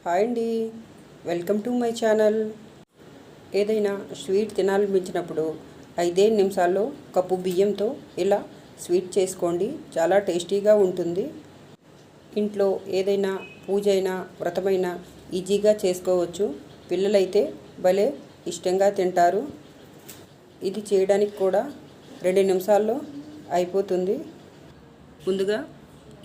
Hi అండి, welcome to my channel. ఏదైనా sweet తినాలనిపించినప్పుడు 5 నిమిషాల్లో కప్పు బియ్యంతో ఇలా స్వీట్ చేసుకోండి. చాలా టేస్టీగా ఉంటుంది. ఇంట్లో ఏదైనా పూజ అయినా వ్రతమైనా ఈజీగా చేసుకోవచ్చు. పిల్లలైతే భలే ఇష్టంగా తింటారు. ఇది చేయడానికి కూడా 2 నిమిషాల్లో అయిపోతుంది. ముందుగా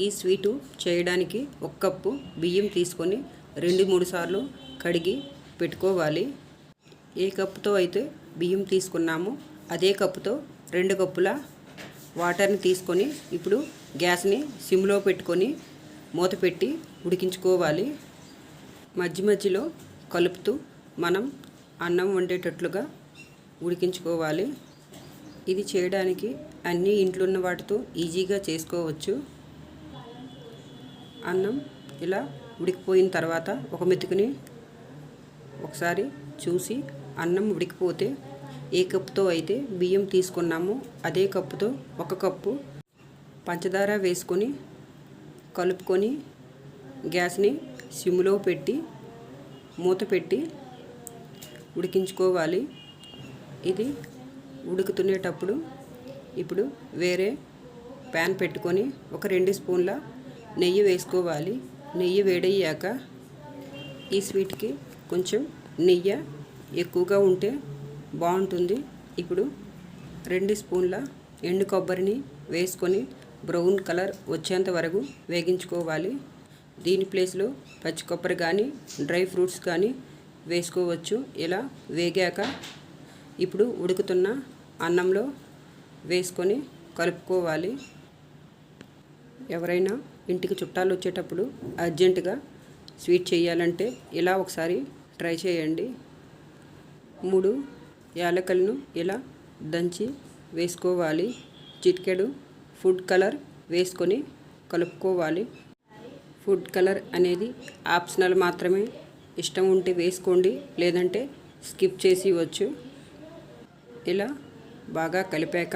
ఈ స్వీటు చేయడానికి 1 కప్పు బియ్యం తీసుకొని 2-3 సార్లు కడిగి పెట్టుకోవాలి. ఏ కప్పుతో అయితే బియ్యం తీసుకున్నామో అదే కప్పుతో 2 కప్పుల వాటర్ని తీసుకొని ఇప్పుడు గ్యాస్ని సిమ్లో పెట్టుకొని మూత పెట్టి ఉడికించుకోవాలి. మధ్య మధ్యలో కలుపుతూ మనం అన్నం వండేటట్లుగా ఉడికించుకోవాలి. ఇది చేయడానికి అన్ని ఇంట్లో ఉన్న వాటితో ఈజీగా చేసుకోవచ్చు. అన్నం ఇలా ఉడికిపోయిన తర్వాత ఒక మెతుకుని ఒకసారి చూసి అన్నం ఉడికిపోతే ఏ కప్పుతో అయితే బియ్యం తీసుకున్నామో అదే కప్పుతో 1 కప్పు పంచదార వేసుకొని కలుపుకొని గ్యాస్ని సిమ్లో పెట్టి మూత పెట్టి ఉడికించుకోవాలి. ఇది ఉడుకుతునేటప్పుడు ఇప్పుడు వేరే ప్యాన్ పెట్టుకొని ఒక 2 స్పూన్ల నెయ్యి వేసుకోవాలి. నెయ్యి వేడయ్యాక ఈ స్వీట్కి కొంచెం నెయ్యి ఎక్కువగా ఉంటే బాగుంటుంది. ఇప్పుడు 2 స్పూన్ల ఎండు కొబ్బరిని వేసుకొని బ్రౌన్ కలర్ వచ్చేంత వరకు వేగించుకోవాలి. దీని ప్లేస్లో పచ్చి కొబ్బరి కానీ డ్రై ఫ్రూట్స్ కానీ వేసుకోవచ్చు. ఇలా వేగాక ఇప్పుడు ఉడుకుతున్న అన్నంలో వేసుకొని కలుపుకోవాలి. ఎవరైనా ఇంటికి చుట్టాలు వచ్చేటప్పుడు అర్జెంటుగా స్వీట్ చేయాలంటే ఇలా ఒకసారి ట్రై చేయండి. 3 యాలకులను ఇలా దంచి వేసుకోవాలి. చిటికెడు ఫుడ్ కలర్ వేసుకొని కలుపుకోవాలి. ఫుడ్ కలర్ అనేది ఆప్షనల్ మాత్రమే. ఇష్టం ఉంటే వేసుకోండి, లేదంటే స్కిప్ చేసి ఇవ్వచ్చు. ఇలా బాగా కలిపాక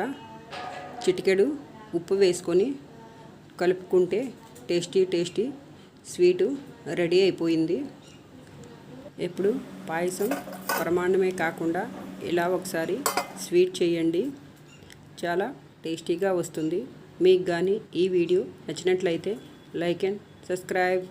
చిటికెడు ఉప్పు వేసుకొని కలుపుకుంటే టేస్టీ స్వీటు రెడీ అయిపోయింది. ఎప్పుడు పాయసం ప్రమాణమే కాకుండా ఇలా ఒకసారి స్వీట్ చేయండి. చాలా టేస్టీగా వస్తుంది. మీకు కానీ ఈ వీడియో నచ్చినట్లయితే లైక్ అండ్ సబ్స్క్రైబ్.